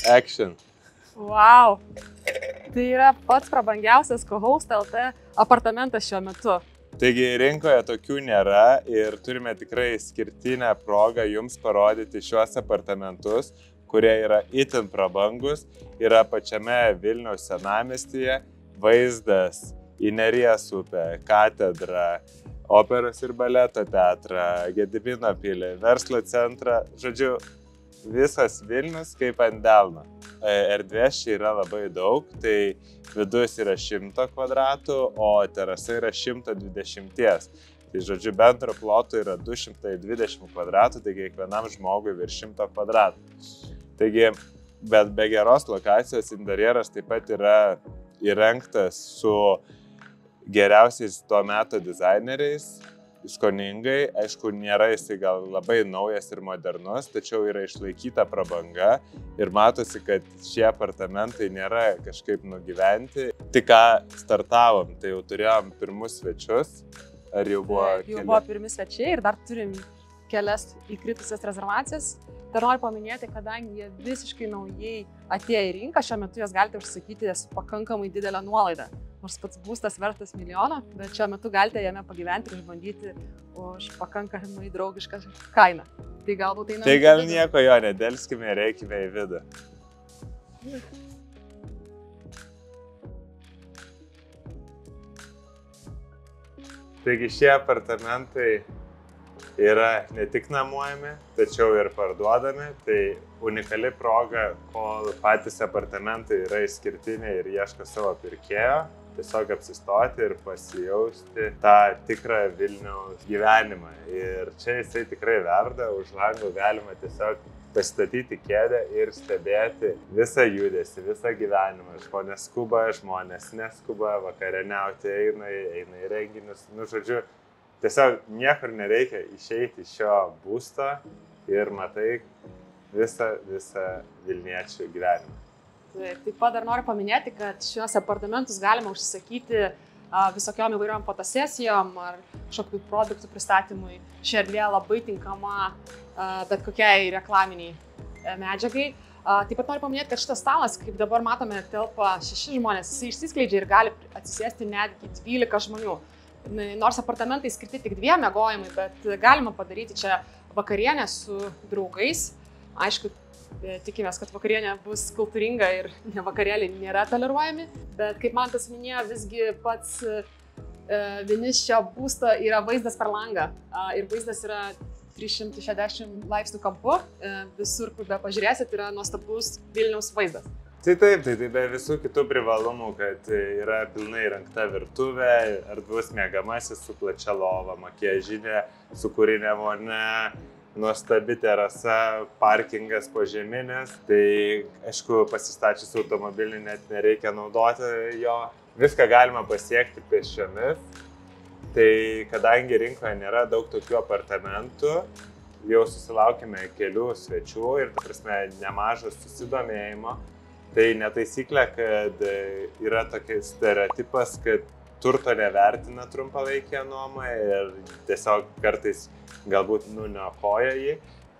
Action. Wow. Tai yra pats prabangiausias Cohost LT apartamentas šiuo metu. Taigi rinkoje tokių nėra ir turime tikrai išskirtinę progą jums parodyti šiuos apartamentus, kurie yra itin prabangus, yra pačiame Vilniaus senamiestyje, vaizdas į Neries upę, katedrą, operos ir baleto teatrą, Gedimino pilį, verslo centrą, žodžiu, visas Vilnius kaip ant delno. Erdvės čia yra labai daug, tai vidus yra 100 kvadratų, o terasa yra 120. Tai žodžiu, bendro ploto yra 220 kvadratų, taigi kiekvienam žmogui virš 100 kvadratų. Taigi, bet be geros lokacijos interjeras taip pat yra įrengtas su geriausiais tuo meto dizaineriais, skoningai, aišku, nėra jisai gal labai naujas ir modernus, tačiau yra išlaikyta prabanga ir matosi, kad šie apartamentai nėra kažkaip nugyventi. Tik ką startavom, tai jau turėjom pirmus svečius, ar jau buvo keli? Jau buvo pirmi svečiai ir dar turim kelias įkritusias rezervacijas. Dar noriu paminėti, kadangi jie visiškai naujai atėjo į rinką, šiuo metu jas galite užsakyti su pakankamai didelę nuolaidą. Nors pats būstas vertas 1 milijoną, bet šiuo metu galite jame pagyventi ir išbandyti už pakankamai draugišką kainą. Tai galbūt einame. Tai gal nieko jo, nedelskime, reikime į vidų. Taigi šie apartamentai yra ne tik nuomojami, tačiau ir parduodami. Tai unikali proga, kol patys apartamentai yra išskirtiniai ir ieško savo pirkėjo, tiesiog apsistoti ir pasijausti tą tikrą Vilniaus gyvenimą. Ir čia jisai tikrai verda, už lango galima tiesiog pasistatyti kėdę ir stebėti visą judesį, visą gyvenimą. Žmonės skuba, žmonės neskuba, vakarieniauti eina į renginius. Nu, žodžiu, tiesiog niekur nereikia išeiti iš šio būsto ir matai visą vilniečių gyvenimą. Taip pat dar noriu paminėti, kad šiuos apartamentus galima užsisakyti visokiom įvairiom fotosesijom ar kažkokių produktų pristatymui. Ši erdvė labai tinkama bet kokiai reklaminiai medžiagai. Taip pat noriu paminėti, kad šitas stalas, kaip dabar matome, telpa 6 žmonės, jis išsiskleidžia ir gali atsisėsti netgi 12 žmonių. Nors apartamentai skirti tik 2 miegojimai, bet galima padaryti čia vakarienę su draugais. Aišku, tikimės, kad vakarienė bus kultūringa ir vakarėliai nėra toleruojami. Bet kaip Mantas minėjo, visgi pats vinis šio būsto yra vaizdas per langą. Ir vaizdas yra 360 laipsnių kampu. Visur, kur be pažiūrėsit, yra nuostabus Vilniaus vaizdas. Tai taip, tai be visų kitų privalumų, kad yra pilnai įrengta virtuvė, erdvus miegamasis su plačia lova, makiažinė, sūkurinė vonia, nuostabi terasa, parkingas požeminis. Tai, aišku, pasistačius automobilį net nereikia naudoti jo. Viską galima pasiekti pėsčiomis. Tai kadangi rinkoje nėra daug tokių apartamentų, jau susilaukime kelių svečių ir, ta prasme, nemažas susidomėjimo. Tai netaisyklė, kad yra tokias stereotipas, kad turto nevertina trumpalaikė nuoma ir tiesiog kartais galbūt nuniokoja jį,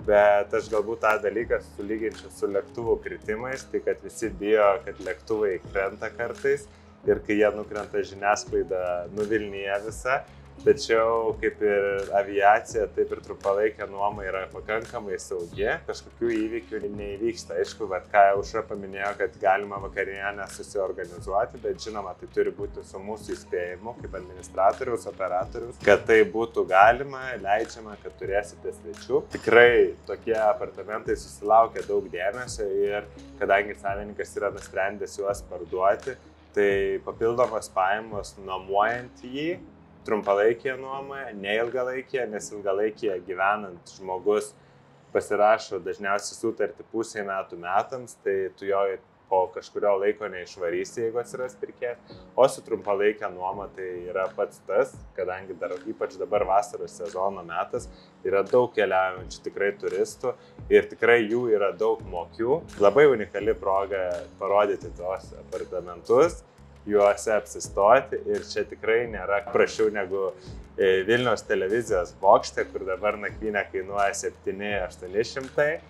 bet aš galbūt tą dalyką sulyginčiau su lėktuvų kritimais, tai kad visi bijo, kad lėktuvai krenta kartais ir kai jie nukrenta, žiniasklaida nuvilnija visą. Tačiau kaip ir aviacija, taip ir trumpalaikė nuoma yra pakankamai saugi, kažkokių įvykių neįvyksta. Aišku, ką Aušra paminėjo, kad galima vakarienę susiorganizuoti, bet žinoma, tai turi būti su mūsų įspėjimu, kaip administratoriaus, operatoriaus, kad tai būtų galima, leidžiama, kad turėsite svečių. Tikrai tokie apartamentai susilaukia daug dėmesio ir kadangi savininkas yra nusprendęs juos parduoti, tai papildomos pajamos nuomojant jį, trumpalaikėje nuomoje, neilgalaikėje, nes ilgalaikėje gyvenant žmogus pasirašo dažniausiai sutartį pusę metų metams, tai tu jo po kažkurio laiko neišvarysi, jeigu atsiras pirkėjas. O su trumpalaikė nuoma tai yra pats tas, kadangi ypač dabar vasaros sezono metas, yra daug keliaujančių tikrai turistų ir tikrai jų yra daug mokių. Labai unikali proga parodyti tuos apartamentus, juose apsistoti ir čia tikrai nėra prašiau negu Vilniaus televizijos bokšte, kur dabar nakvynė kainuoja 700–800.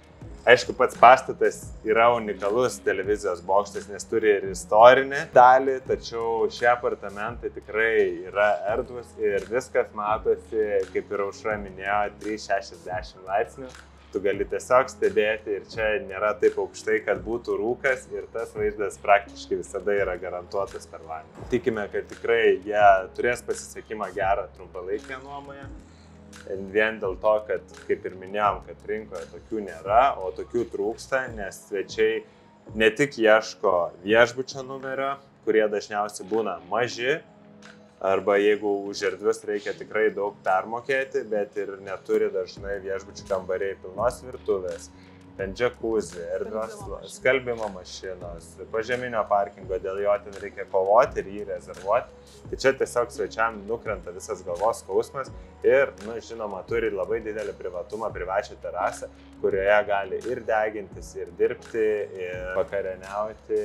Aišku, pats pastatas yra unikalus televizijos bokštas, nes turi ir istorinę dalį, tačiau šie apartamentai tikrai yra erdvūs ir viskas matosi, kaip ir Aušra minėjo, 360 laipsnių. Tu gali tiesiog stebėti ir čia nėra taip aukštai, kad būtų rūkas ir tas vaizdas praktiškai visada yra garantuotas per langą. Tikime, kad tikrai jie turės pasisekimą gerą trumpalaikėje nuomoje. Vien dėl to, kad, kaip ir minėjom, kad rinkoje tokių nėra, o tokių trūksta, nes svečiai ne tik ieško viešbučio numerio, kurie dažniausiai būna maži, arba jeigu už erdvius reikia tikrai daug permokėti, bet ir neturi dažnai viešbučių kambariai pilnos virtuvės, ten džakuzi, erdvios skalbimo mašinos, požeminio parkingo, dėl jo ten reikia kovoti ir jį rezervuoti. Tai čia tiesiog svečiam nukrenta visas galvos skausmas ir, žinoma, turi labai didelį privatumą, privačią terasą, kurioje gali ir degintis, ir dirbti, ir vakarieniauti,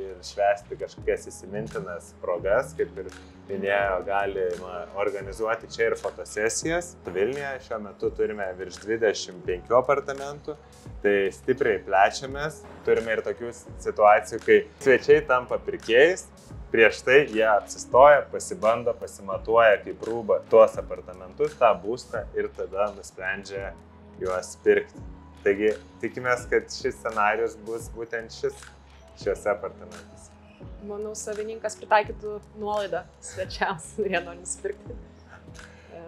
ir švęsti kažkokias įsimintinas progas, kaip ir minėjo, galima organizuoti čia ir fotosesijas. Vilniuje šiuo metu turime virš 25 apartamentų, tai stipriai plečiamės. Turime ir tokių situacijų, kai svečiai tampa pirkėjais, prieš tai jie apsistoja, pasibando, pasimatuoja kaip rūba tuos apartamentus, tą būstą ir tada nusprendžia juos pirkti. Taigi tikimės, kad šis scenarijus bus būtent šiuose apartamentuose. Manau, savininkas pritaikytų nuolaidą svečiams, kurie nori nusipirkti.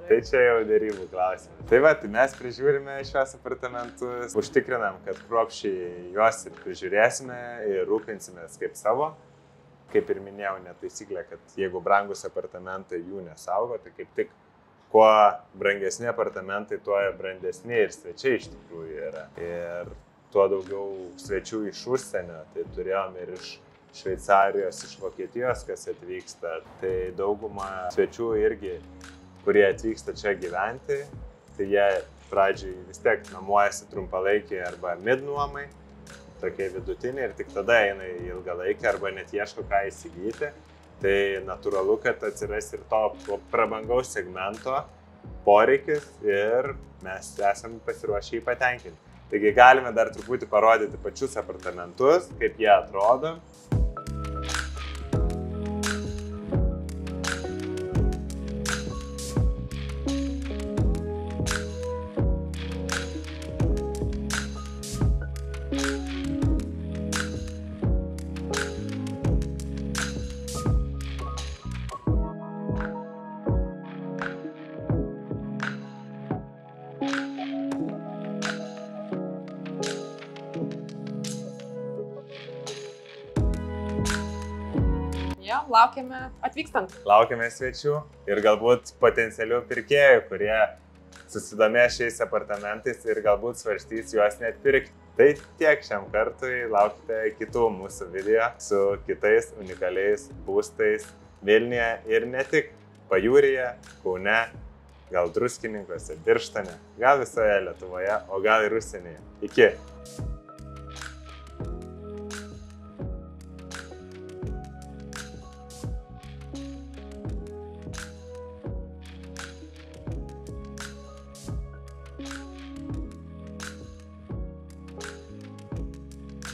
Tai čia jau dėrybų klausimas. Tai va, tai mes prižiūrime šios apartamentus, užtikrinam, kad kruopščiai juos ir prižiūrėsime ir rūpinsimės kaip savo. Kaip ir minėjau, netaisyklė, kad jeigu brangus apartamentai jų nesaugo, tai kaip tik kuo brangesni apartamentai, tuo brandesni ir svečiai iš tikrųjų yra. Ir tuo daugiau svečių iš užsienio, tai turėjom ir iš Šveicarijos, iš Vokietijos, kas atvyksta. Tai dauguma svečių irgi, kurie atvyksta čia gyventi, tai jie pradžiai vis tiek nuomojasi trumpalaikiai arba mid-nuomai, tokie vidutiniai ir tik tada eina į ilgalaikį arba net ieško ką įsigyti. Tai natūralu, kad atsiras ir to prabangaus segmento poreikis ir mes esame pasiruošę jį patenkinti. Taigi galime dar truputį parodyti pačius apartamentus, kaip jie atrodo. Laukiame atvykstant. Laukiame svečių ir galbūt potencialių pirkėjų, kurie susidomė šiais apartamentais ir galbūt svarstys juos net pirkti. Tai tiek šiam kartui, laukite kitų mūsų video su kitais unikaliais būstais Vilniuje ir ne tik Pajūryje, Kaune, gal Druskininkuose, Birštone, gal visoje Lietuvoje, o gal ir užsienyje. Iki!